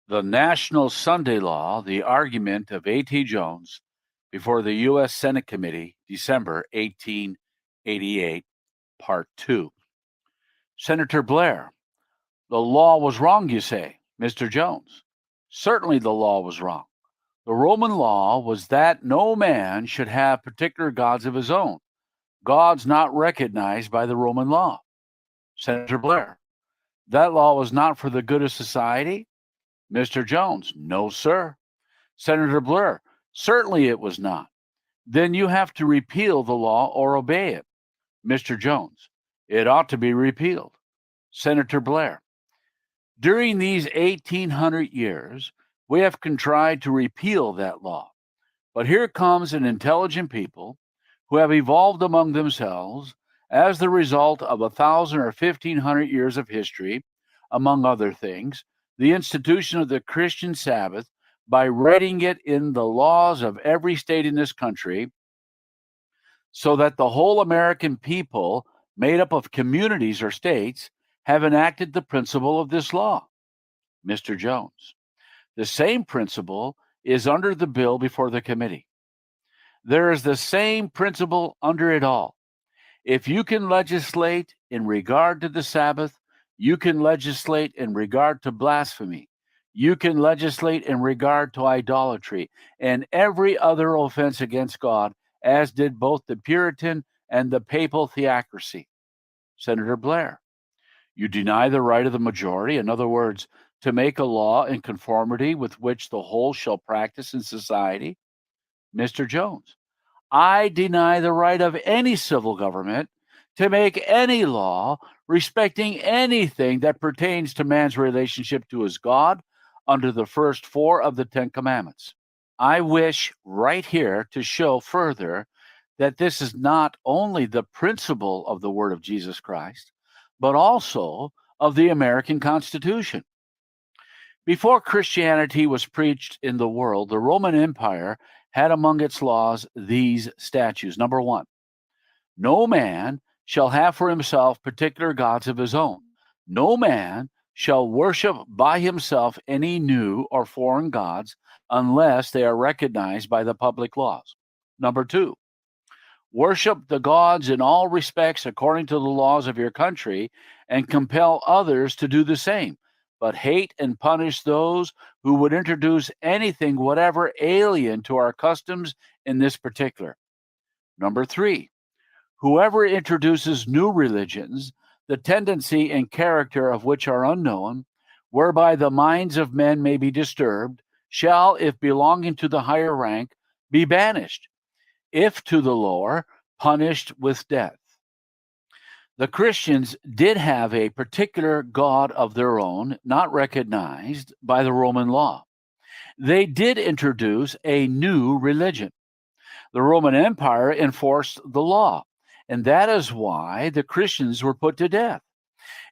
The National Sunday Law, the argument of A.T. Jones before the U.S. Senate Committee, December 1888, Part 2. Senator Blair, the law was wrong, you say. Mr. Jones, certainly the law was wrong. The Roman law was that no man should have particular gods of his own, gods not recognized by the Roman law. Senator Blair, that law was not for the good of society. Mr. Jones, no, sir. Senator Blair, certainly it was not. Then you have to repeal the law or obey it. Mr. Jones, it ought to be repealed. Senator Blair, during these 1800 years, we have contrived to repeal that law. But here comes an intelligent people who have evolved among themselves as the result of 1,000 or 1,500 years of history, among other things, the institution of the Christian Sabbath by writing it in the laws of every state in this country, so that the whole American people, made up of communities or states, have enacted the principle of this law. Mr. Jones, the same principle is under the bill before the committee. There is the same principle under it all. If you can legislate in regard to the Sabbath, you can legislate in regard to blasphemy. You can legislate in regard to idolatry and every other offense against God, as did both the Puritan and the papal theocracy. Senator Blair, you deny the right of the majority, in other words, to make a law in conformity with which the whole shall practice in society? Mr. Jones, I deny the right of any civil government to make any law respecting anything that pertains to man's relationship to his God under the first 4 of the 10 commandments. I wish right here to show further that this is not only the principle of the word of Jesus Christ, but also of the American Constitution. Before Christianity was preached in the world, the Roman Empire had among its laws these statutes. Number 1, no man shall have for himself particular gods of his own. No man shall worship by himself any new or foreign gods unless they are recognized by the public laws. Number 2, worship the gods in all respects according to the laws of your country and compel others to do the same, but hate and punish those who would introduce anything whatever alien to our customs in this particular. Number 3, whoever introduces new religions, the tendency and character of which are unknown, whereby the minds of men may be disturbed, shall, if belonging to the higher rank, be banished, if to the lower, punished with death. The Christians did have a particular God of their own, not recognized by the Roman law. They did introduce a new religion. The Roman Empire enforced the law, and that is why the Christians were put to death.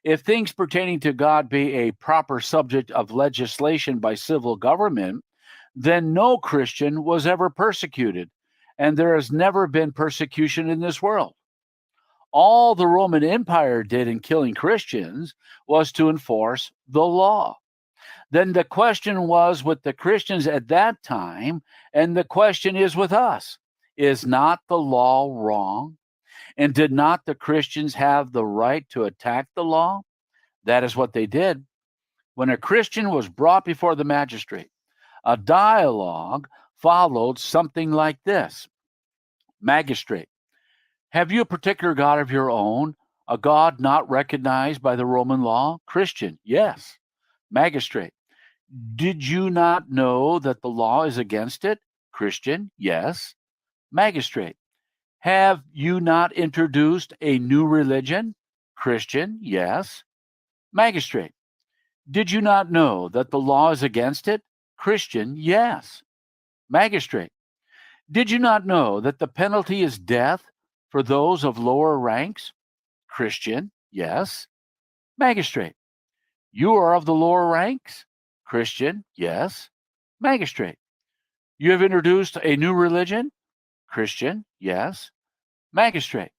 If things pertaining to God be a proper subject of legislation by civil government, then no Christian was ever persecuted, and there has never been persecution in this world. All the Roman Empire did in killing Christians was to enforce the law. Then the question was with the Christians at that time, and the question is with us, is not the law wrong? And did not the Christians have the right to attack the law? That is what they did. When a Christian was brought before the magistrate, a dialogue followed something like this. Magistrate, have you a particular God of your own, a God not recognized by the Roman law? Christian, yes. Magistrate, did you not know that the law is against it? Christian, yes. Magistrate, have you not introduced a new religion? Christian, yes. Magistrate, did you not know that the law is against it? Christian, yes. Magistrate, did you not know that the penalty is death for those of lower ranks? Christian, yes. Magistrate, you are of the lower ranks? Christian, yes. Magistrate, you have introduced a new religion? Christian, yes. Magistrate,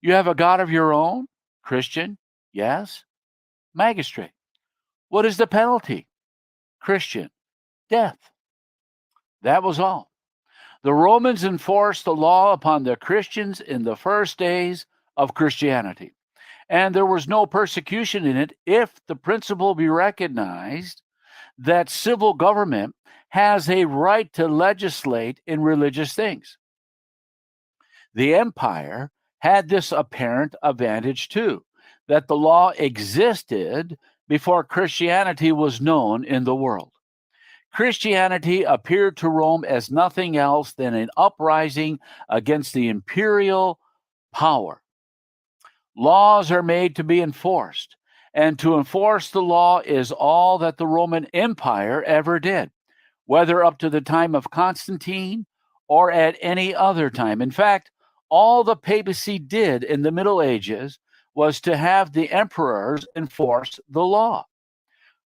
you have a God of your own? Christian, yes. Magistrate, what is the penalty? Christian, death. That was all. The Romans enforced the law upon the Christians in the first days of Christianity, and there was no persecution in it if the principle be recognized that civil government has a right to legislate in religious things. The empire had this apparent advantage too, that the law existed before Christianity was known in the world. Christianity appeared to Rome as nothing else than an uprising against the imperial power. Laws are made to be enforced, and to enforce the law is all that the Roman Empire ever did, whether up to the time of Constantine or at any other time. In fact, all the papacy did in the Middle Ages was to have the emperors enforce the law.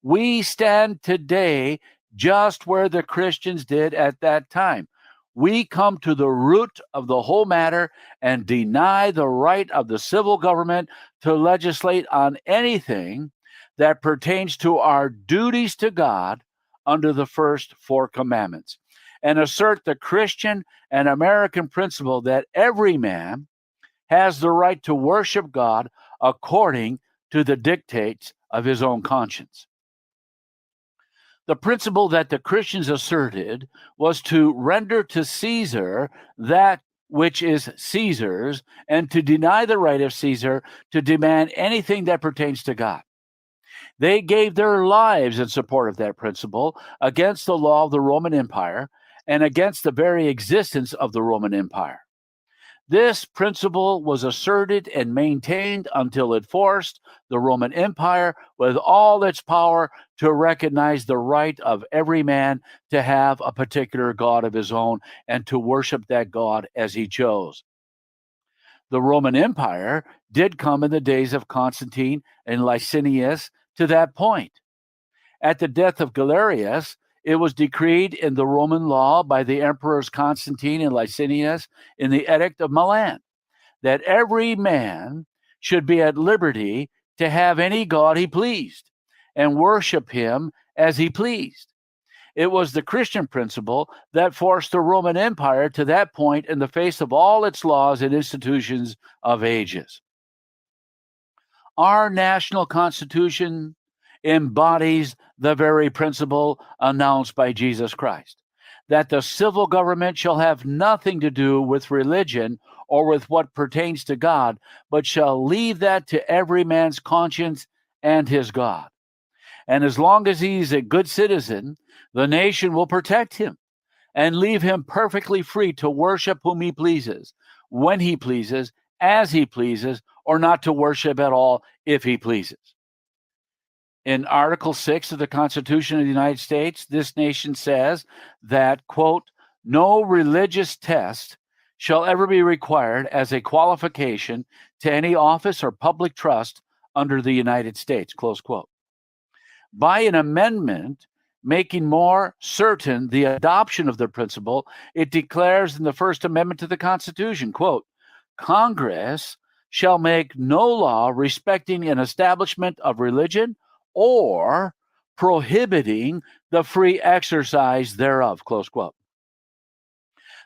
We stand today just where the Christians did at that time. We come to the root of the whole matter and deny the right of the civil government to legislate on anything that pertains to our duties to God under the first four commandments, and assert the Christian and American principle that every man has the right to worship God according to the dictates of his own conscience. The principle that the Christians asserted was to render to Caesar that which is Caesar's, and to deny the right of Caesar to demand anything that pertains to God. They gave their lives in support of that principle against the law of the Roman Empire and against the very existence of the Roman Empire. This principle was asserted and maintained until it forced the Roman Empire with all its power to recognize the right of every man to have a particular God of his own and to worship that God as he chose. The Roman Empire did come in the days of Constantine and Licinius to that point. At the death of Galerius, it was decreed in the Roman law by the emperors Constantine and Licinius in the Edict of Milan that every man should be at liberty to have any god he pleased and worship him as he pleased. It was the Christian principle that forced the Roman Empire to that point in the face of all its laws and institutions of ages. Our national constitution embodies the very principle announced by Jesus Christ, that the civil government shall have nothing to do with religion or with what pertains to God, but shall leave that to every man's conscience and his God. And as long as he's a good citizen, the nation will protect him and leave him perfectly free to worship whom he pleases, when he pleases, as he pleases, or not to worship at all if he pleases. In Article 6 of the Constitution of the United States, this nation says that, quote, no religious test shall ever be required as a qualification to any office or public trust under the United States, close quote. By an amendment making more certain the adoption of the principle, it declares in the First Amendment to the Constitution, quote, Congress shall make no law respecting an establishment of religion or prohibiting the free exercise thereof, close quote.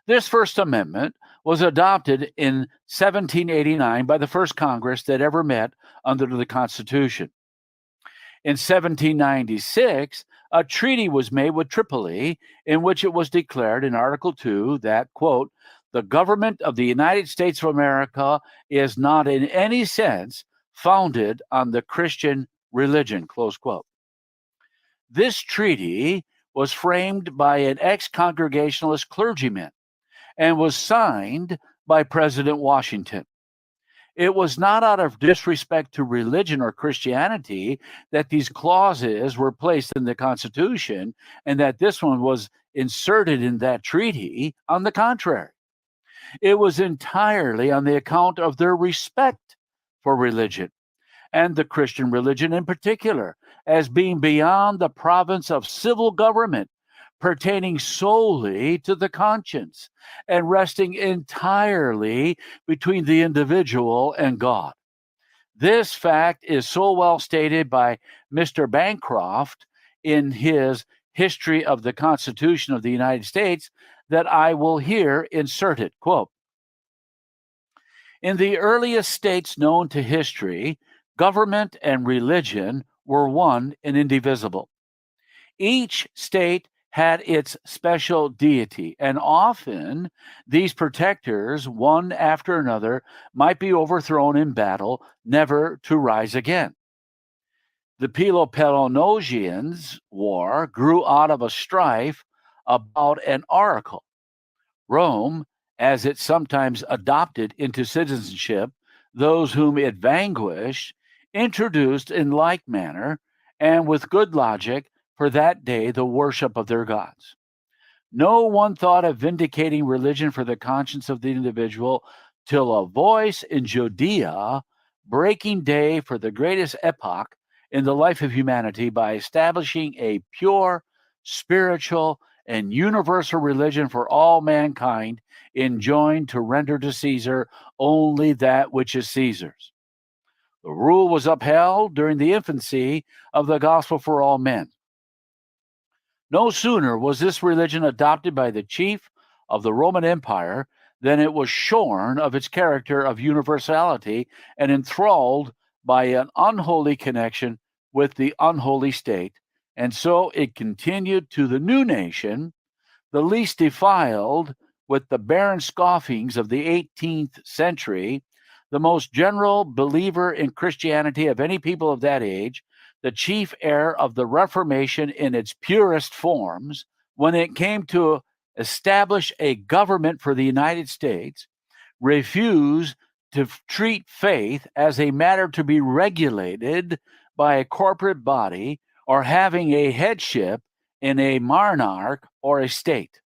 This First Amendment was adopted in 1789 by the first Congress that ever met under the Constitution. In 1796, a treaty was made with Tripoli in which it was declared in Article 2 that, quote, the government of the United States of America is not in any sense founded on the Christian religion, close quote. This treaty was framed by an ex-Congregationalist clergyman and was signed by President Washington. It was not out of disrespect to religion or Christianity that these clauses were placed in the Constitution and that this one was inserted in that treaty. On the contrary, it was entirely on the account of their respect for religion, and the Christian religion in particular, as being beyond the province of civil government, pertaining solely to the conscience and resting entirely between the individual and God. This fact is so well stated by Mr. Bancroft in his History of the Constitution of the United States that I will here insert it. Quote, in the earliest states known to history, government and religion were one and indivisible. Each state had its special deity, and often these protectors, one after another, might be overthrown in battle, never to rise again. The Peloponnesians War grew out of a strife about an oracle. Rome, as it sometimes adopted into citizenship those whom it vanquished, introduced in like manner, and with good logic, for that day the worship of their gods. No one thought of vindicating religion for the conscience of the individual till a voice in Judea, breaking day for the greatest epoch in the life of humanity by establishing a pure, spiritual, and universal religion for all mankind, enjoined to render to Caesar only that which is Caesar's. The rule was upheld during the infancy of the gospel for all men. No sooner was this religion adopted by the chief of the Roman Empire than it was shorn of its character of universality and enthralled by an unholy connection with the unholy state, and so it continued to the new nation, the least defiled, with the barren scoffings of the 18th century, the most general believer in Christianity of any people of that age, the chief heir of the Reformation in its purest forms. When it came to establish a government for the United States, refused to treat faith as a matter to be regulated by a corporate body or having a headship in a monarch or a state.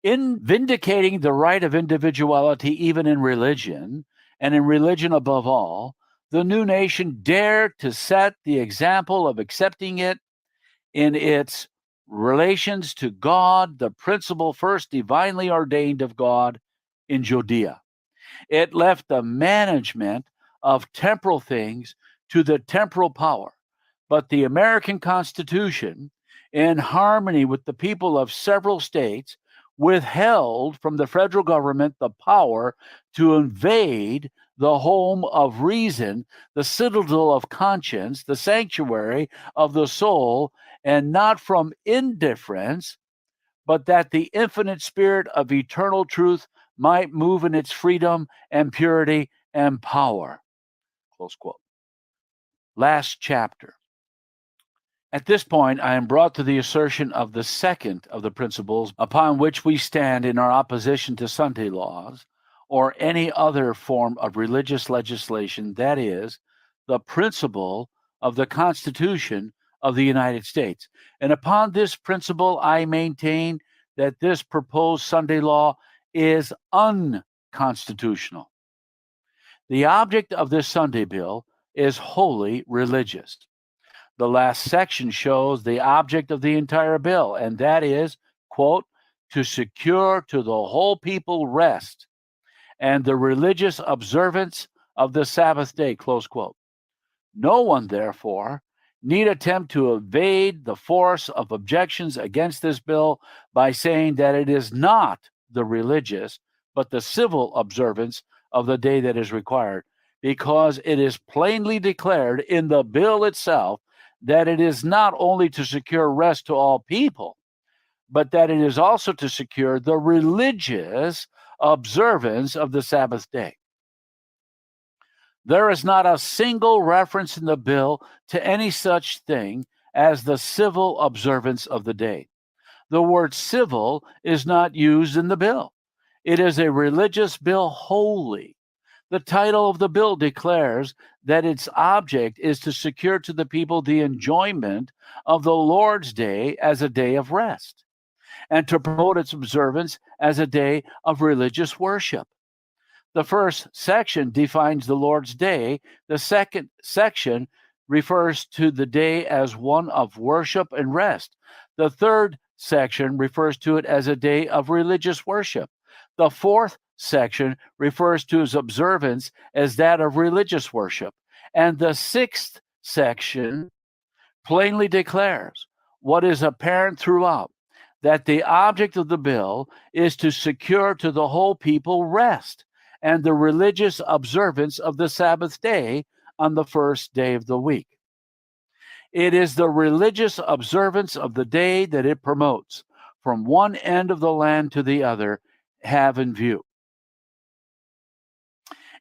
In vindicating the right of individuality, even in religion, and in religion above all, the new nation dared to set the example of accepting it in its relations to God, the principle first divinely ordained of God in Judea. It left the management of temporal things to the temporal power. But the American Constitution, in harmony with the people of several states, withheld from the federal government the power to invade the home of reason, the citadel of conscience, the sanctuary of the soul, and not from indifference, but that the infinite spirit of eternal truth might move in its freedom and purity and power. Close quote. Last chapter. At this point, I am brought to the assertion of the second of the principles upon which we stand in our opposition to Sunday laws or any other form of religious legislation, that is, the principle of the Constitution of the United States. And upon this principle, I maintain that this proposed Sunday law is unconstitutional. The object of this Sunday bill is wholly religious. The last section shows the object of the entire bill, and that is, quote, to secure to the whole people rest and the religious observance of the Sabbath day, close quote. No one, therefore, need attempt to evade the force of objections against this bill by saying that it is not the religious, but the civil observance of the day that is required, because it is plainly declared in the bill itself that it is not only to secure rest to all people, but that it is also to secure the religious observance of the Sabbath day. There is not a single reference in the bill to any such thing as the civil observance of the day. The word civil is not used in the bill. It is a religious bill wholly. The title of the bill declares that its object is to secure to the people the enjoyment of the Lord's Day as a day of rest, and to promote its observance as a day of religious worship. The first section defines the Lord's Day. The second section refers to the day as one of worship and rest. The third section refers to it as a day of religious worship. The fourth section refers to its observance as that of religious worship. And the sixth section plainly declares what is apparent throughout, that the object of the bill is to secure to the whole people rest and the religious observance of the Sabbath day on the first day of the week. It is the religious observance of the day that it promotes, from one end of the land to the other, have in view.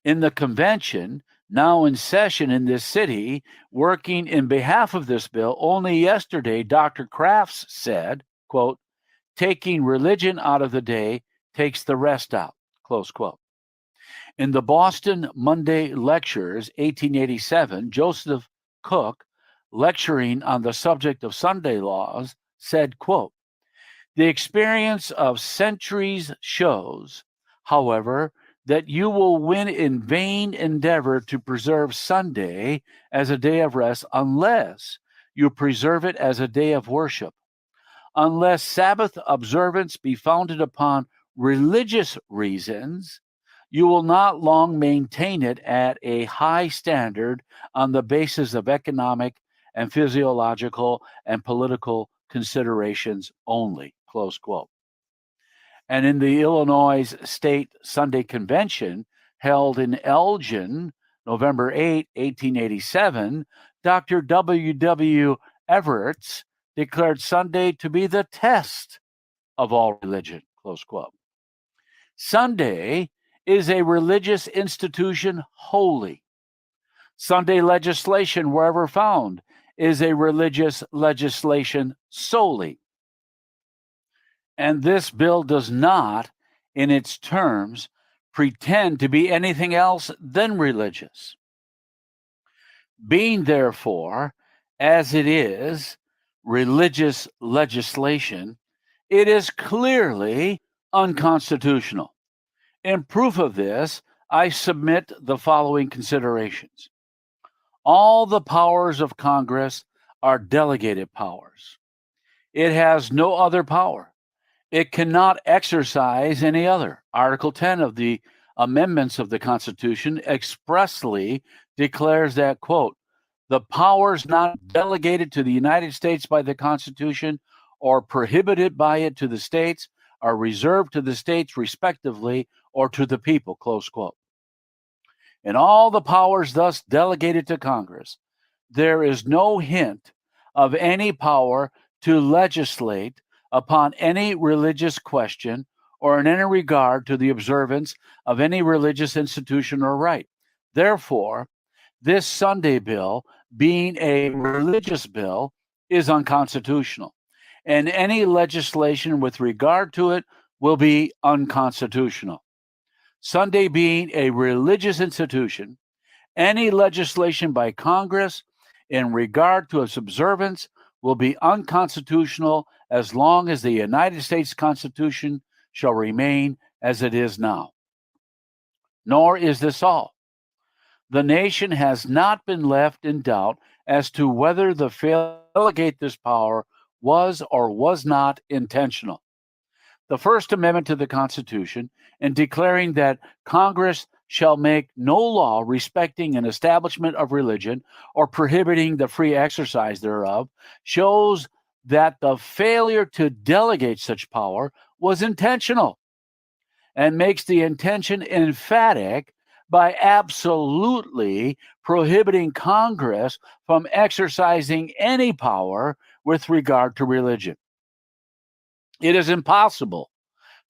In the convention, now in session in this city, working in behalf of this bill, only yesterday, Dr. Crafts said, quote, taking religion out of the day takes the rest out, close quote. In the Boston Monday Lectures, 1887, Joseph Cook, lecturing on the subject of Sunday laws, said, quote, the experience of centuries shows, however, that you will win in vain endeavor to preserve Sunday as a day of rest unless you preserve it as a day of worship. Unless Sabbath observance be founded upon religious reasons, you will not long maintain it at a high standard on the basis of economic and physiological and political considerations only, close quote. And in the Illinois State Sunday Convention held in Elgin, November 8, 1887, Dr. W. Everett declared Sunday to be the test of all religion, close quote. Sunday is a religious institution wholly. Sunday legislation, wherever found, is a religious legislation solely. And this bill does not, in its terms, pretend to be anything else than religious. Being, therefore, as it is, religious legislation, it is clearly unconstitutional. In proof of this, I submit the following considerations. All the powers of Congress are delegated powers. It has no other power. It cannot exercise any other. Article 10 of the amendments of the Constitution expressly declares that, quote, the powers not delegated to the United States by the Constitution or prohibited by it to the states are reserved to the states respectively or to the people, close quote. In all the powers thus delegated to Congress, there is no hint of any power to legislate upon any religious question or in any regard to the observance of any religious institution or rite. Therefore, this Sunday bill, being a religious bill, is unconstitutional, and any legislation with regard to it will be unconstitutional. Sunday being a religious institution, any legislation by Congress in regard to its observance will be unconstitutional as long as the United States Constitution shall remain as it is now. Nor is this all. The nation has not been left in doubt as to whether the failure to delegate this power was or was not intentional. The First Amendment to the Constitution, in declaring that Congress shall make no law respecting an establishment of religion or prohibiting the free exercise thereof, shows that the failure to delegate such power was intentional and makes the intention emphatic by absolutely prohibiting Congress from exercising any power with regard to religion. It is impossible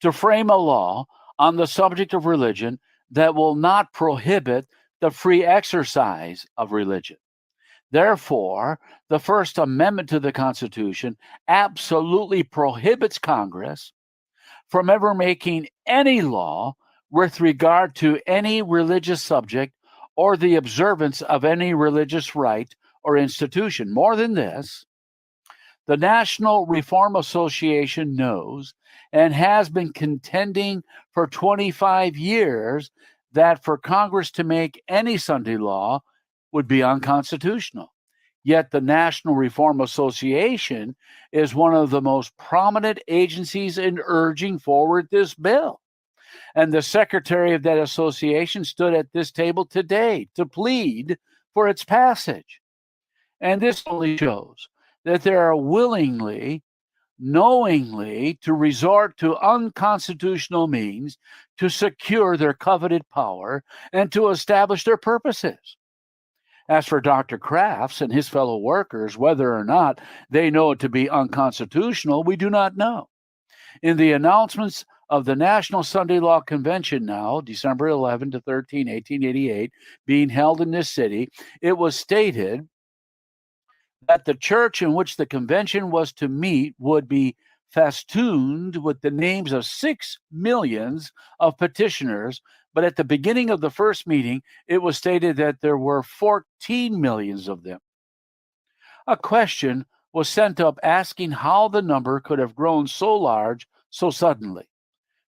to frame a law on the subject of religion that will not prohibit the free exercise of religion. Therefore, the First Amendment to the Constitution absolutely prohibits Congress from ever making any law with regard to any religious subject or the observance of any religious rite or institution. More than this, the National Reform Association knows and has been contending for 25 years that for Congress to make any Sunday law would be unconstitutional. Yet the National Reform Association is one of the most prominent agencies in urging forward this bill. And the secretary of that association stood at this table today to plead for its passage. And this only shows that they are willingly, knowingly to resort to unconstitutional means to secure their coveted power and to establish their purposes. As for Dr. Crafts and his fellow workers, whether or not they know it to be unconstitutional, we do not know. In the announcements of the National Sunday Law Convention now, December 11 to 13, 1888, being held in this city, it was stated that the church in which the convention was to meet would be festooned with the names of 6 millions of petitioners. But at the beginning of the first meeting, it was stated that there were 14 millions of them. A question was sent up asking how the number could have grown so large so suddenly.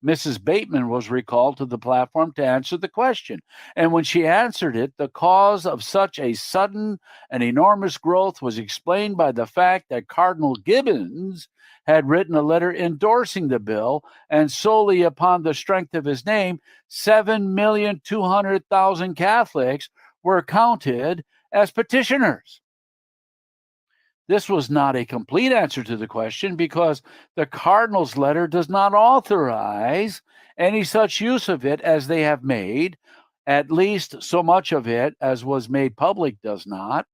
Mrs. Bateman was recalled to the platform to answer the question. And when she answered it, the cause of such a sudden and enormous growth was explained by the fact that Cardinal Gibbons had written a letter endorsing the bill, and solely upon the strength of his name, 7,200,000 Catholics were counted as petitioners. This was not a complete answer to the question because the Cardinal's letter does not authorize any such use of it as they have made. At least so much of it as was made public does not.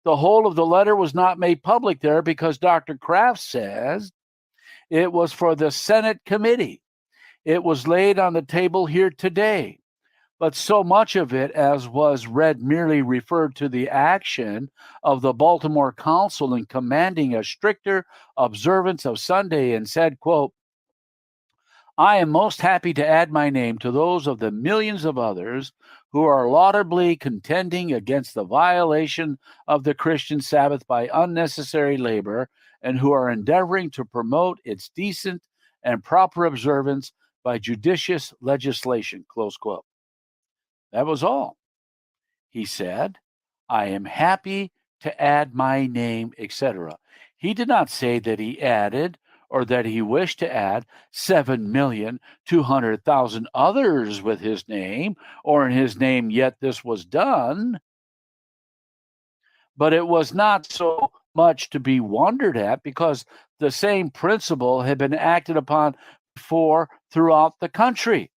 The whole of the letter was not made public there because Dr. Kraft says it was for the Senate committee. It was laid on the table here today. But so much of it as was read merely referred to the action of the Baltimore Council in commanding a stricter observance of Sunday and said, quote, I am most happy to add my name to those of the millions of others who are laudably contending against the violation of the Christian Sabbath by unnecessary labor and who are endeavoring to promote its decent and proper observance by judicious legislation, close quote. That was all. He said, I am happy to add my name, etc. He did not say that he added or that he wished to add 7,200,000 others with his name, or in his name, yet this was done. But it was not so much to be wondered at because the same principle had been acted upon before throughout the country.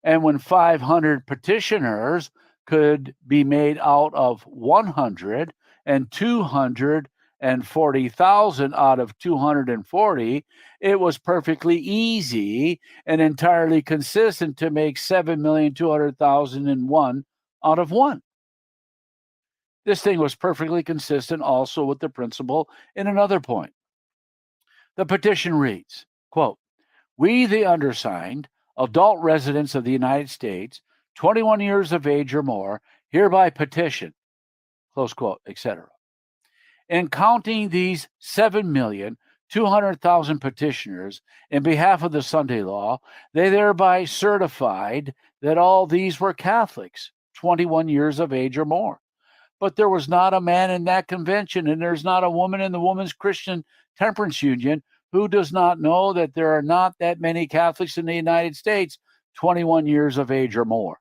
And when 500 petitioners could be made out of 100 and 240,000 out of 240, it was perfectly easy and entirely consistent to make 7,200,001 out of 1. This thing was perfectly consistent also with the principle in another point. The petition reads, quote, we, the undersigned, adult residents of the United States, 21 years of age or more, hereby petition, close quote, etc. In counting these 7,200,000 petitioners in behalf of the Sunday law, they thereby certified that all these were Catholics, 21 years of age or more. But there was not a man in that convention, and there's not a woman in the Women's Christian Temperance Union who does not know that there are not that many Catholics in the United States 21 years of age or more.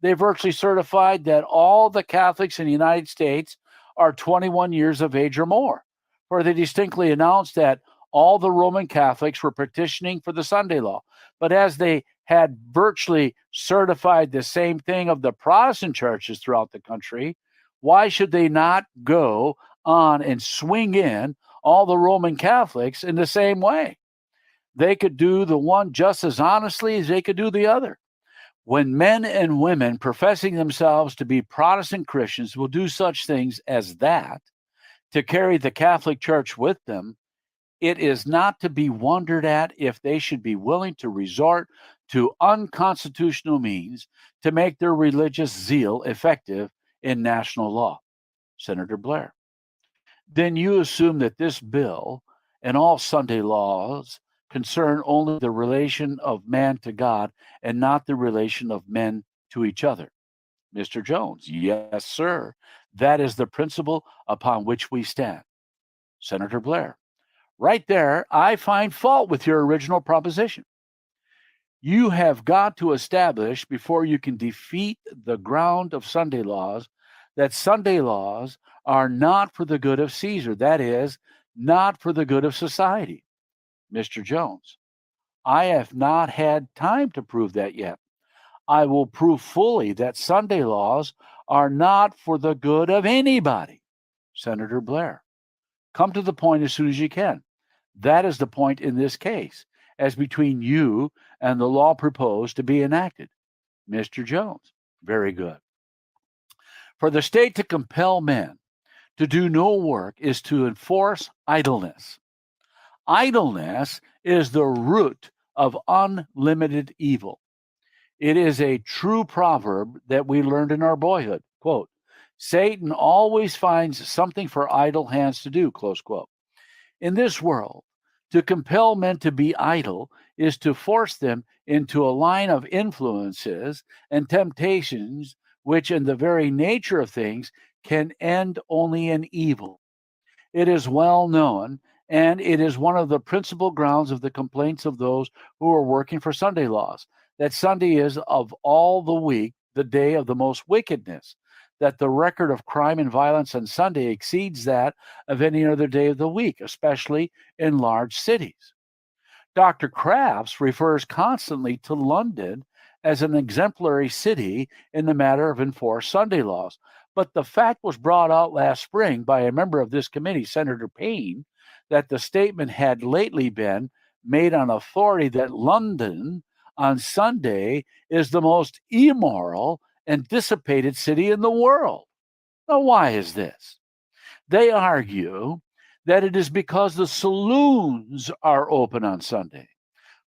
They virtually certified that all the Catholics in the United States are 21 years of age or more, for they distinctly announced that all the Roman Catholics were petitioning for the Sunday law. But as they had virtually certified the same thing of the Protestant churches throughout the country, why should they not go on and swing in all the Roman Catholics in the same way? They could do the one just as honestly as they could do the other. When men and women professing themselves to be Protestant Christians will do such things as that to carry the Catholic Church with them, it is not to be wondered at if they should be willing to resort to unconstitutional means to make their religious zeal effective in national law. Senator Blair. Then you assume that this bill and all Sunday laws concern only the relation of man to God and not the relation of men to each other. Mr. Jones. Yes, sir. That is the principle upon which we stand. Senator Blair. Right there, I find fault with your original proposition. You have got to establish, before you can defeat the ground of Sunday laws, that Sunday laws are not for the good of Caesar, that is, not for the good of society. Mr. Jones, I have not had time to prove that yet. I will prove fully that Sunday laws are not for the good of anybody. Senator Blair, come to the point as soon as you can. That is the point in this case, as between you and the law proposed to be enacted. Mr. Jones, very good. For the state to compel men to do no work is to enforce idleness. Idleness is the root of unlimited evil. It is a true proverb that we learned in our boyhood. Quote, Satan always finds something for idle hands to do, close quote. In this world, to compel men to be idle is to force them into a line of influences and temptations which, in the very nature of things, can end only in evil. It is well known, and it is one of the principal grounds of the complaints of those who are working for Sunday laws, that Sunday is, of all the week, the day of the most wickedness, that the record of crime and violence on Sunday exceeds that of any other day of the week, especially in large cities. Dr. Crafts refers constantly to London as an exemplary city in the matter of enforced Sunday laws. But the fact was brought out last spring by a member of this committee, Senator Payne, that the statement had lately been made on authority that London on Sunday is the most immoral and dissipated city in the world. Now, why is this? They argue that it is because the saloons are open on Sunday.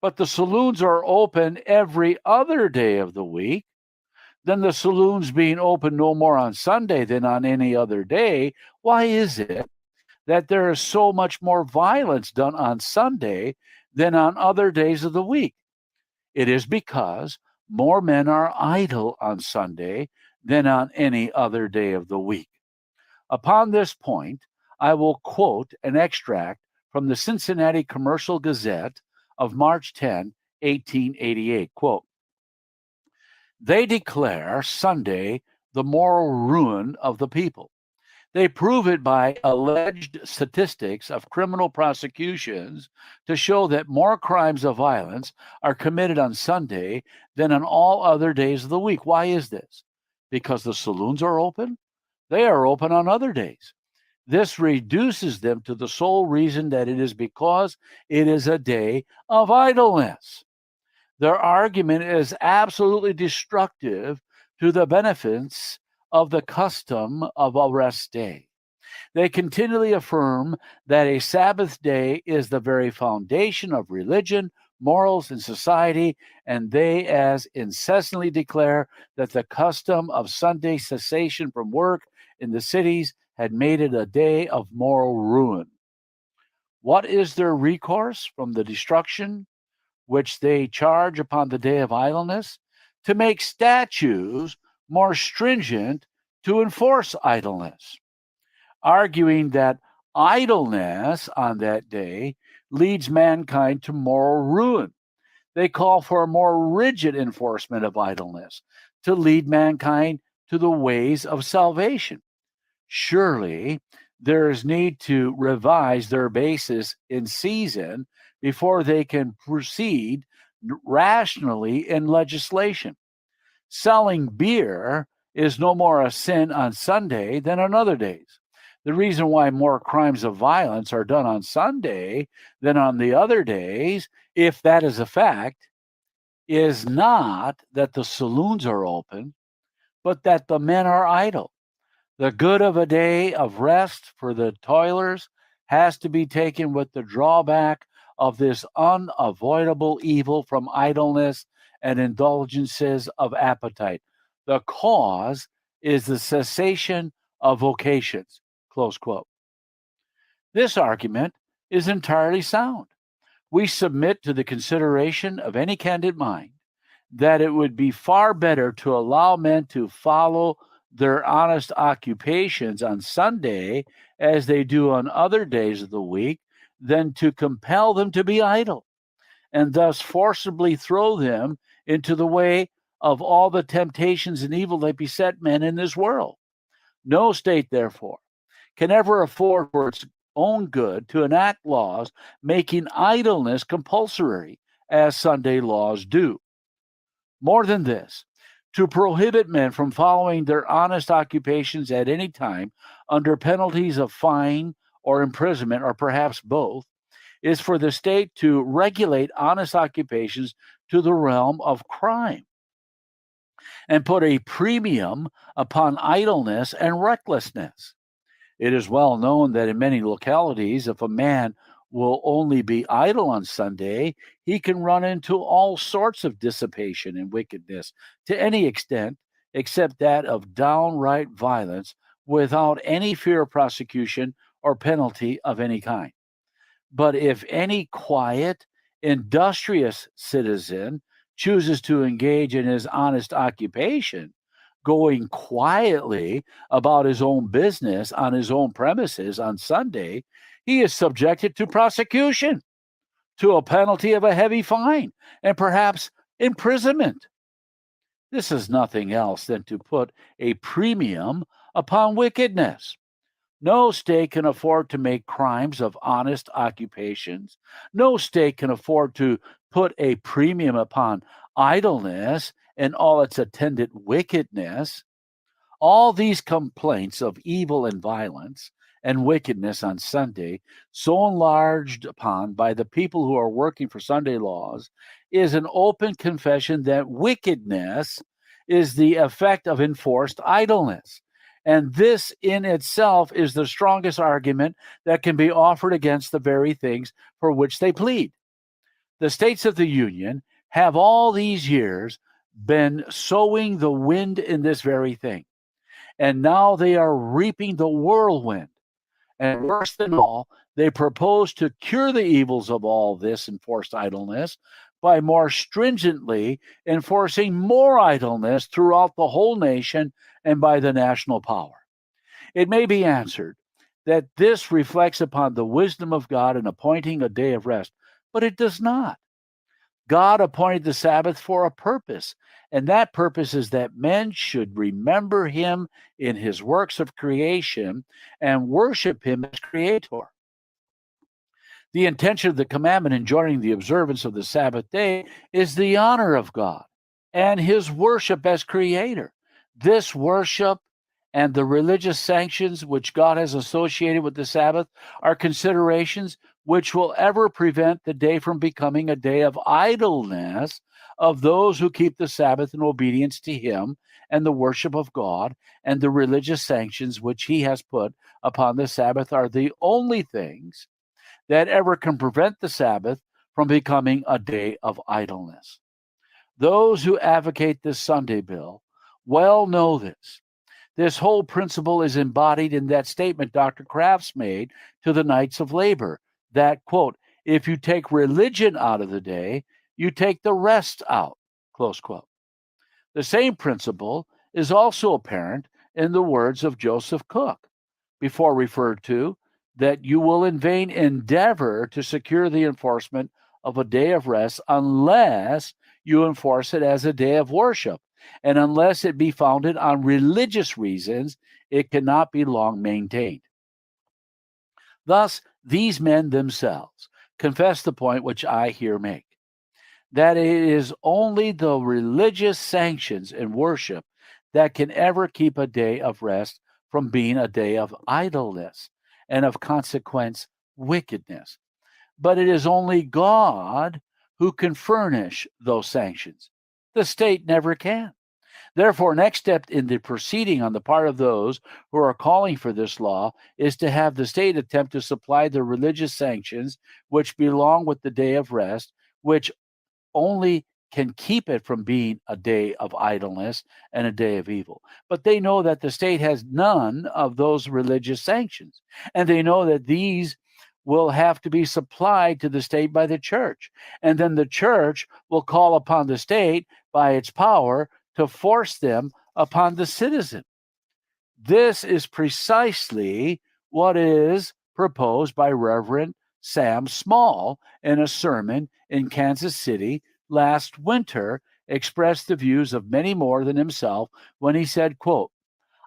But the saloons are open every other day of the week. Then the saloons being open no more on Sunday than on any other day, why is it that there is so much more violence done on Sunday than on other days of the week? It is because more men are idle on Sunday than on any other day of the week. Upon this point, I will quote an extract from the Cincinnati Commercial Gazette of March 10, 1888. Quote, They declare Sunday the moral ruin of the people. They prove it by alleged statistics of criminal prosecutions to show that more crimes of violence are committed on Sunday than on all other days of the week. Why is this? Because the saloons are open? They are open on other days. This reduces them to the sole reason that it is because it is a day of idleness. Their argument is absolutely destructive to the benefits of the custom of a rest day. They continually affirm that a Sabbath day is the very foundation of religion, morals, and society, and they as incessantly declare that the custom of Sunday cessation from work in the cities had made it a day of moral ruin. What is their recourse from the destruction which they charge upon the day of idleness? To make statutes more stringent to enforce idleness, arguing that idleness on that day leads mankind to moral ruin. They call for a more rigid enforcement of idleness to lead mankind to the ways of salvation. Surely there is need to revise their basis in season before they can proceed rationally in legislation. Selling beer is no more a sin on Sunday than on other days. The reason why more crimes of violence are done on Sunday than on the other days, if that is a fact, is not that the saloons are open, but that the men are idle. The good of a day of rest for the toilers has to be taken with the drawback of this unavoidable evil from idleness and indulgences of appetite. The cause is the cessation of vocations. Close quote. This argument is entirely sound. We submit to the consideration of any candid mind that it would be far better to allow men to follow their honest occupations on Sunday as they do on other days of the week than to compel them to be idle and thus forcibly throw them into the way of all the temptations and evil that beset men in this world. No state, therefore, can ever afford for its own good to enact laws making idleness compulsory, as Sunday laws do. More than this, to prohibit men from following their honest occupations at any time under penalties of fine or imprisonment, or perhaps both, is for the state to regulate honest occupations to the realm of crime and put a premium upon idleness and recklessness. It is well known that in many localities, if a man will only be idle on Sunday, he can run into all sorts of dissipation and wickedness to any extent except that of downright violence without any fear of prosecution or penalty of any kind. But if any quiet, industrious citizen chooses to engage in his honest occupation, going quietly about his own business on his own premises on Sunday, he is subjected to prosecution, to a penalty of a heavy fine, and perhaps imprisonment. This is nothing else than to put a premium upon wickedness. No state can afford to make crimes of honest occupations. No state can afford to put a premium upon idleness and all its attendant wickedness. All these complaints of evil and violence and wickedness on Sunday, so enlarged upon by the people who are working for Sunday laws, is an open confession that wickedness is the effect of enforced idleness. And this in itself is the strongest argument that can be offered against the very things for which they plead. The states of the Union have all these years been sowing the wind in this very thing. And now they are reaping the whirlwind. And worse than all, they propose to cure the evils of all this enforced idleness by more stringently enforcing more idleness throughout the whole nation and by the national power. It may be answered that this reflects upon the wisdom of God in appointing a day of rest, but it does not. God appointed the Sabbath for a purpose, and that purpose is that men should remember him in his works of creation and worship him as creator. The intention of the commandment enjoining the observance of the Sabbath day is the honor of God and his worship as creator. This worship and the religious sanctions which God has associated with the Sabbath are considerations which will ever prevent the day from becoming a day of idleness of those who keep the Sabbath in obedience to him and the worship of God, and the religious sanctions which he has put upon the Sabbath are the only things that ever can prevent the Sabbath from becoming a day of idleness. Those who advocate this Sunday bill well know this. This whole principle is embodied in that statement Dr. Crafts made to the Knights of Labor, that, quote, if you take religion out of the day, you take the rest out, close quote. The same principle is also apparent in the words of Joseph Cook, before referred to, that you will in vain endeavor to secure the enforcement of a day of rest unless you enforce it as a day of worship. And unless it be founded on religious reasons, it cannot be long maintained. Thus, these men themselves confess the point which I here make, that it is only the religious sanctions and worship that can ever keep a day of rest from being a day of idleness and of consequence wickedness. But it is only God who can furnish those sanctions. The state never can. Therefore, next step in the proceeding on the part of those who are calling for this law is to have the state attempt to supply the religious sanctions which belong with the day of rest, which only can keep it from being a day of idleness and a day of evil. But they know that the state has none of those religious sanctions, and they know that these will have to be supplied to the state by the church. And then the church will call upon the state by its power to force them upon the citizen. This is precisely what is proposed by Reverend Sam Small in a sermon in Kansas City last winter, expressed the views of many more than himself when he said, quote,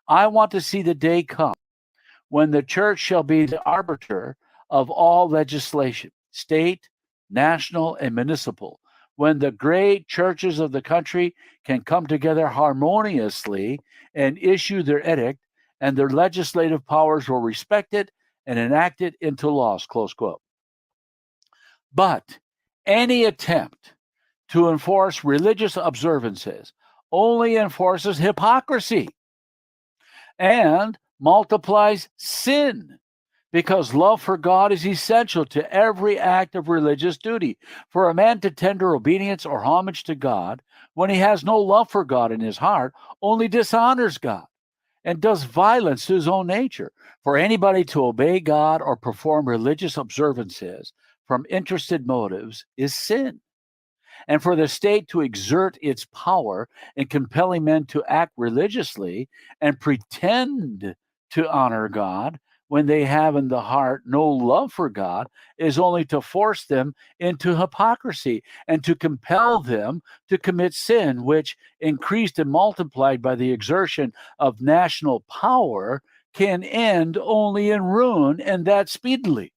I want to see the day come when the church shall be the arbiter of all legislation, state, national, and municipal, when the great churches of the country can come together harmoniously and issue their edict, and their legislative powers will respect it and enact it into laws, close quote. But any attempt to enforce religious observances only enforces hypocrisy and multiplies sin, because love for God is essential to every act of religious duty. For a man to tender obedience or homage to God when he has no love for God in his heart only dishonors God and does violence to his own nature. For anybody to obey God or perform religious observances from interested motives is sin. And for the state to exert its power in compelling men to act religiously and pretend to honor God when they have in the heart no love for God is only to force them into hypocrisy and to compel them to commit sin, which, increased and multiplied by the exertion of national power, can end only in ruin, and that speedily.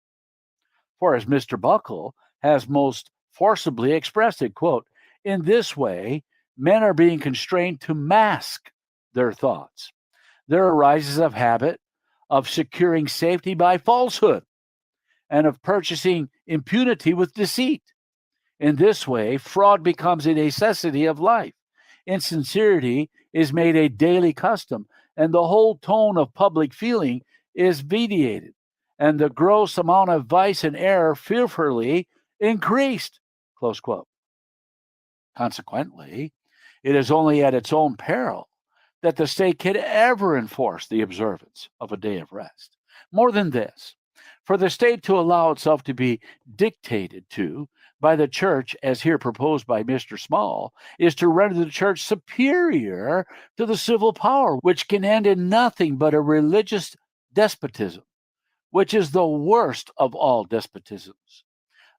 For as Mr. Buckle has most forcibly expressed it, quote, in this way, men are being constrained to mask their thoughts. There arises a habit of securing safety by falsehood and of purchasing impunity with deceit. In this way, fraud becomes a necessity of life. Insincerity is made a daily custom, and the whole tone of public feeling is vitiated, and the gross amount of vice and error fearfully increased, close quote. Consequently, it is only at its own peril that the state can ever enforce the observance of a day of rest. More than this, for the state to allow itself to be dictated to by the church, as here proposed by Mr. Small, is to render the church superior to the civil power, which can end in nothing but a religious despotism, which is the worst of all despotisms.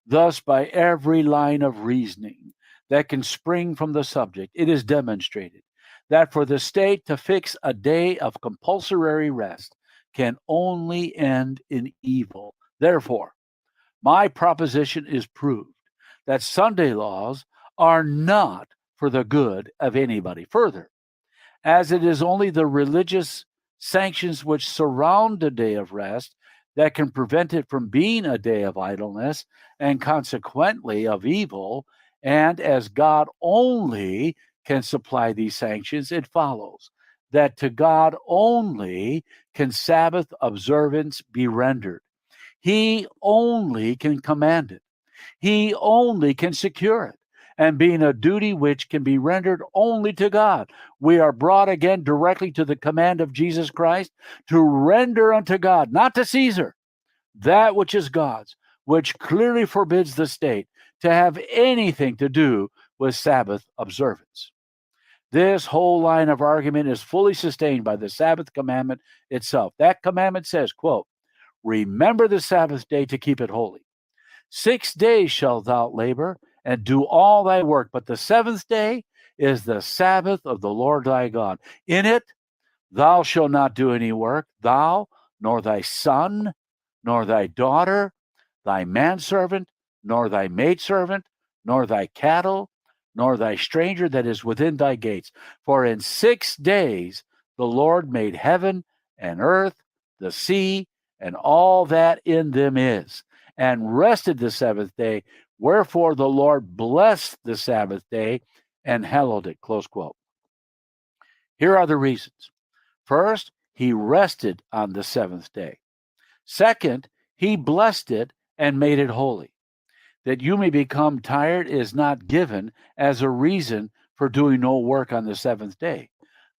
Thus, by every line of reasoning that can spring from the subject, it is demonstrated that for the state to fix a day of compulsory rest can only end in evil. Therefore, my proposition is proved that Sunday laws are not for the good of anybody. Further, as it is only the religious sanctions which surround a day of rest that can prevent it from being a day of idleness and consequently of evil, and as God only can supply these sanctions, it follows that to God only can Sabbath observance be rendered. He only can command it. He only can secure it. And being a duty which can be rendered only to God, we are brought again directly to the command of Jesus Christ to render unto God, not to Caesar, that which is God's, which clearly forbids the state to have anything to do with Sabbath observance. This whole line of argument is fully sustained by the Sabbath commandment itself. That commandment says, quote, remember the Sabbath day to keep it holy. 6 days shalt thou labor and do all thy work, but the seventh day is the Sabbath of the Lord thy God. In it thou shalt not do any work, thou, nor thy son, nor thy daughter, thy manservant, nor thy maidservant, nor thy cattle, nor thy stranger that is within thy gates. For in 6 days the Lord made heaven and earth, the sea, and all that in them is, and rested the seventh day. Wherefore the Lord blessed the Sabbath day and hallowed it. Close quote. Here are the reasons. First, he rested on the seventh day. Second, he blessed it and made it holy. That you may become tired is not given as a reason for doing no work on the seventh day.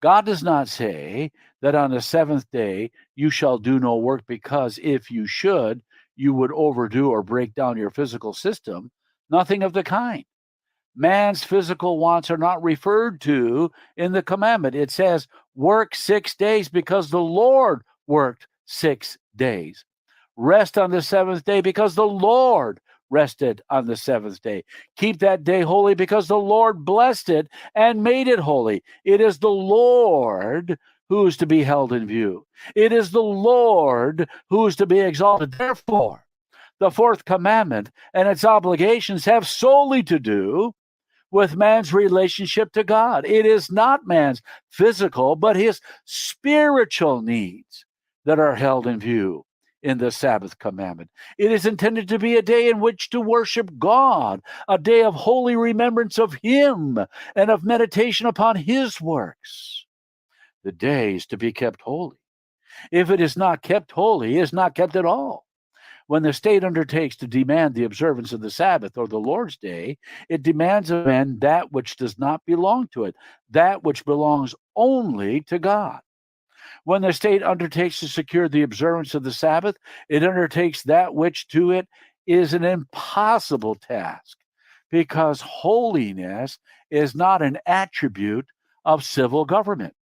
God does not say that on the seventh day you shall do no work, because if you should, you would overdo or break down your physical system. Nothing of the kind. Man's physical wants are not referred to in the commandment. It says, work 6 days because the Lord worked 6 days. Rest on the seventh day because the Lord rested on the seventh day. Keep that day holy because the Lord blessed it and made it holy. It is the Lord who is to be held in view. It is the Lord who is to be exalted. Therefore, the fourth commandment and its obligations have solely to do with man's relationship to God. It is not man's physical, but his spiritual needs that are held in view in the Sabbath commandment. It is intended to be a day in which to worship God, a day of holy remembrance of Him and of meditation upon His works. The day is to be kept holy. If it is not kept holy, it is not kept at all. When the state undertakes to demand the observance of the Sabbath or the Lord's Day, it demands of men that which does not belong to it, that which belongs only to God. When the state undertakes to secure the observance of the Sabbath, it undertakes that which to it is an impossible task, because holiness is not an attribute of civil government,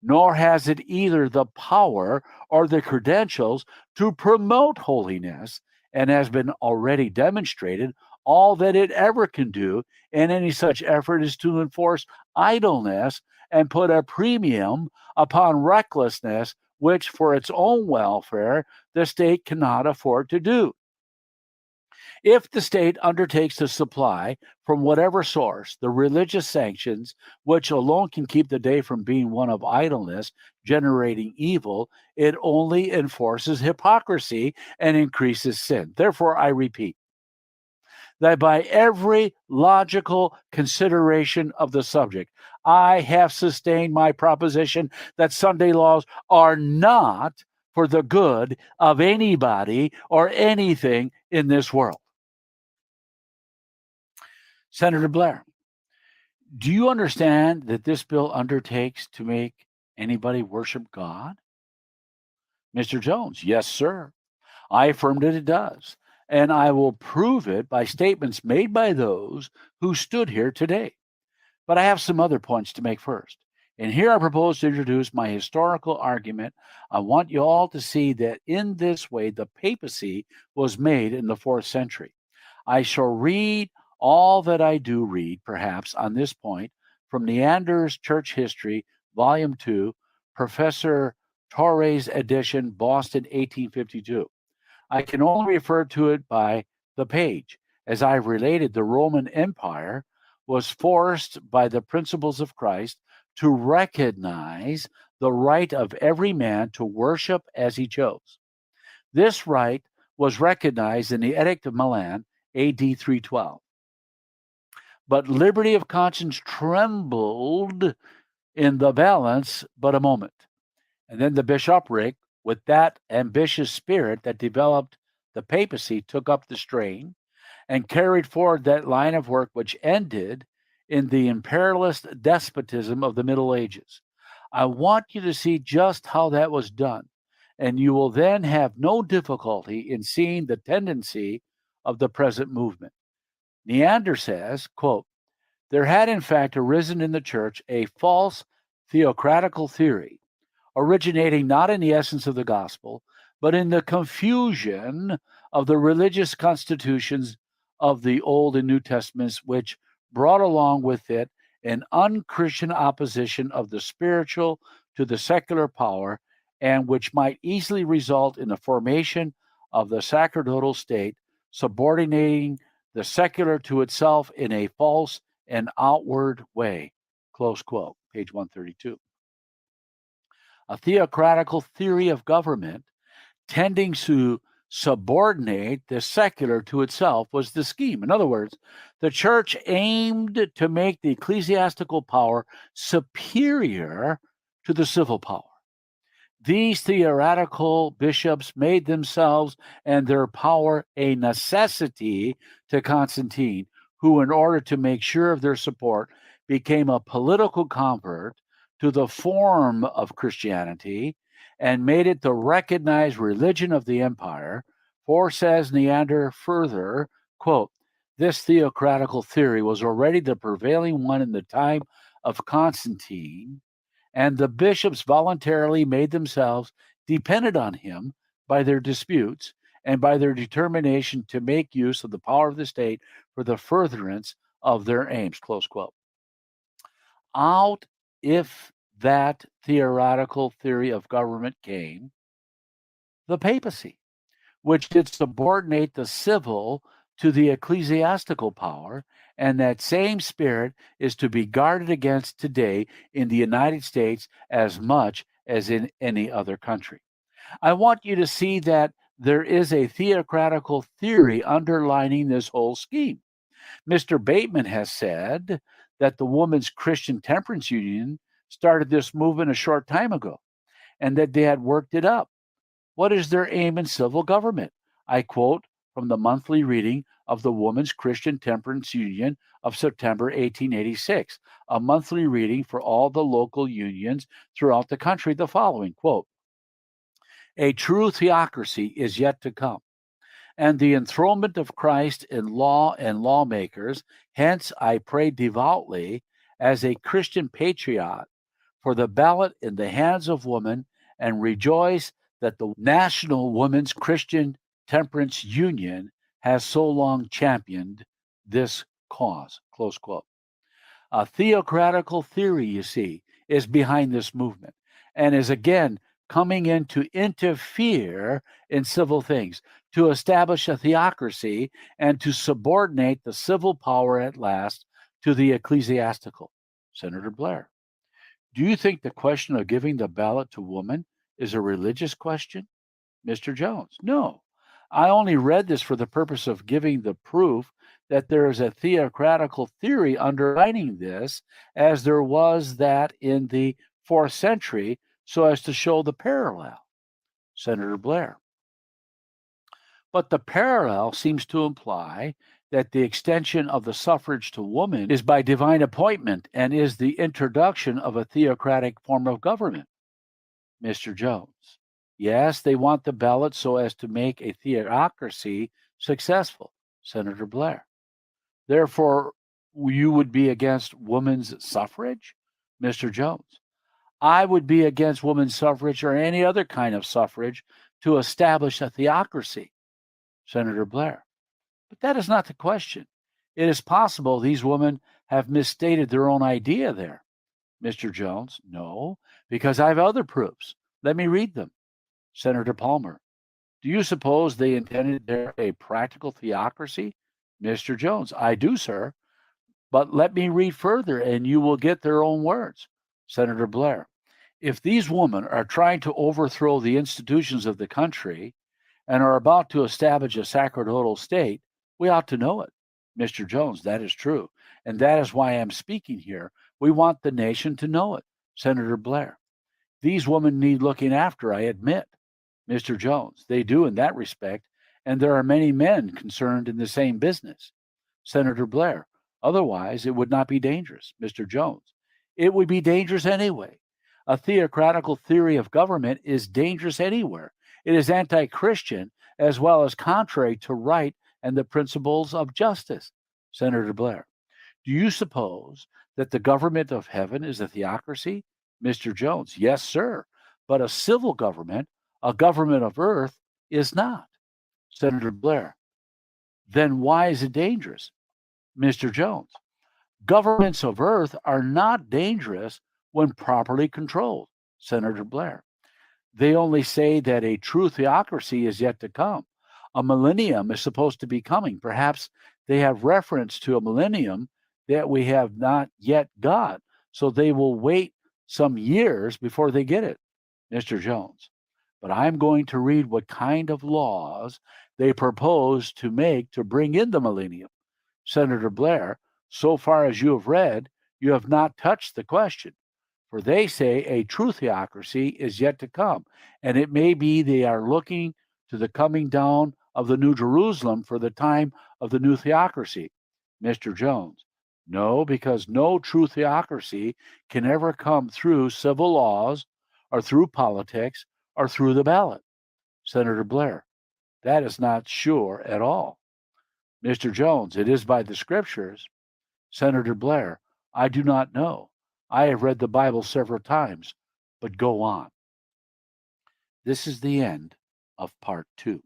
nor has it either the power or the credentials to promote holiness, and has been already demonstrated. All that it ever can do in any such effort is to enforce idleness and put a premium upon recklessness, which for its own welfare the state cannot afford to do. If the state undertakes to supply from whatever source the religious sanctions which alone can keep the day from being one of idleness, generating evil, it only enforces hypocrisy and increases sin. Therefore, I repeat that by every logical consideration of the subject, I have sustained my proposition that Sunday laws are not for the good of anybody or anything in this world. Senator Blair, do you understand that this bill undertakes to make anybody worship God? Mr. Jones, yes, sir. I affirmed that it does, and I will prove it by statements made by those who stood here today. But I have some other points to make first. And here I propose to introduce my historical argument. I want you all to see that in this way the papacy was made in the 4th century. I shall read all that I do read, perhaps, on this point from Neander's Church History, Volume 2, Professor Torres edition, Boston, 1852. I can only refer to it by the page. As I've related, the Roman Empire was forced by the principles of Christ to recognize the right of every man to worship as he chose. This right was recognized in the Edict of Milan, AD 312. But liberty of conscience trembled in the balance but a moment. And then the bishopric, with that ambitious spirit that developed the papacy, took up the strain and carried forward that line of work which ended in the imperialist despotism of the Middle Ages. I want you to see just how that was done, and you will then have no difficulty in seeing the tendency of the present movement. Neander says, quote, there had in fact arisen in the church a false theocratical theory, originating not in the essence of the gospel, but in the confusion of the religious constitutions of the Old and New Testaments, which brought along with it an unchristian opposition of the spiritual to the secular power, and which might easily result in the formation of the sacerdotal state, subordinating the secular to itself in a false and outward way. Close quote, page 132. A theocratical theory of government tending to subordinate the secular to itself was the scheme. In other words, the church aimed to make the ecclesiastical power superior to the civil power. These theoretical bishops made themselves and their power a necessity to Constantine, who, in order to make sure of their support, became a political convert to the form of Christianity and made it the recognized religion of the empire. For, says Neander further, quote, this theocratical theory was already the prevailing one in the time of Constantine, and the bishops voluntarily made themselves dependent on him by their disputes and by their determination to make use of the power of the state for the furtherance of their aims, close quote. Out if that theoretical theory of government came? The papacy, which did subordinate the civil to the ecclesiastical power, and that same spirit is to be guarded against today in the United States as much as in any other country. I want you to see that there is a theocratical theory underlining this whole scheme. Mr. Bateman has said that the Women's Christian Temperance Union started this movement a short time ago and that they had worked it up. What is their aim in civil government? I quote from the monthly reading of the Women's Christian Temperance Union of September 1886, a monthly reading for all the local unions throughout the country, the following quote: "A true theocracy is yet to come, and the enthronement of Christ in law and lawmakers. Hence, I pray devoutly, as a Christian patriot, for the ballot in the hands of women, and rejoice that the National Women's Christian Temperance Union has so long championed this cause." Close quote. A theocratical theory, you see, is behind this movement and is again coming in to interfere in civil things, to establish a theocracy, and to subordinate the civil power at last to the ecclesiastical. Senator Blair, do you think the question of giving the ballot to women is a religious question? Mr. Jones, no. I only read this for the purpose of giving the proof that there is a theocratical theory underlining this, as there was that in the 4th century, so as to show the parallel. Senator Blair, but the parallel seems to imply that the extension of the suffrage to women is by divine appointment and is the introduction of a theocratic form of government. Mr. Jones, yes, they want the ballot so as to make a theocracy successful. Senator Blair, therefore, you would be against women's suffrage? Mr. Jones, I would be against women's suffrage or any other kind of suffrage to establish a theocracy. Senator Blair, but that is not the question. It is possible these women have misstated their own idea there. Mr. Jones, no, because I have other proofs. Let me read them. Senator Palmer, do you suppose they intended there a practical theocracy? Mr. Jones, I do, sir. But let me read further and you will get their own words. Senator Blair, if these women are trying to overthrow the institutions of the country and are about to establish a sacerdotal state, we ought to know it. Mr. Jones, that is true. And that is why I'm speaking here. We want the nation to know it. Senator Blair, these women need looking after, I admit. Mr. Jones, they do in that respect, and there are many men concerned in the same business. Senator Blair, otherwise it would not be dangerous. Mr. Jones, it would be dangerous anyway. A theocratical theory of government is dangerous anywhere. It is anti-Christian as well as contrary to right and the principles of justice. Senator Blair, do you suppose that the government of heaven is a theocracy? Mr. Jones, yes, sir. But a civil government, a government of earth, is not. Senator Blair, then why is it dangerous? Mr. Jones, governments of earth are not dangerous when properly controlled. Senator Blair, they only say that a true theocracy is yet to come. A millennium is supposed to be coming. Perhaps they have reference to a millennium that we have not yet got, so they will wait some years before they get it. Mr. Jones, but I'm going to read what kind of laws they propose to make to bring in the millennium. Senator Blair, so far as you have read, you have not touched the question. For they say a true theocracy is yet to come, and it may be they are looking to the coming down of the New Jerusalem for the time of the new theocracy. Mr. Jones, no, because no true theocracy can ever come through civil laws or through politics or through the ballot. Senator Blair, that is not sure at all. Mr. Jones, it is by the scriptures. Senator Blair, I do not know. I have read the Bible several times, but go on. This is the end of part 2.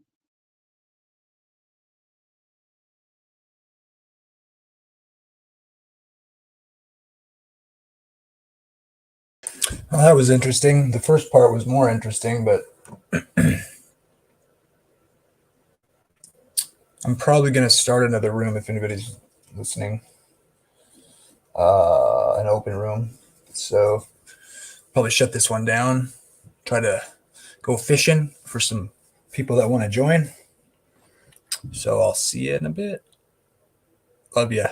Well, that was interesting. The first part was more interesting, but I'm probably going to start another room if anybody's listening. An open room. So probably shut this one down. Try to go fishing for some people that want to join. So I'll see you in a bit. Love ya.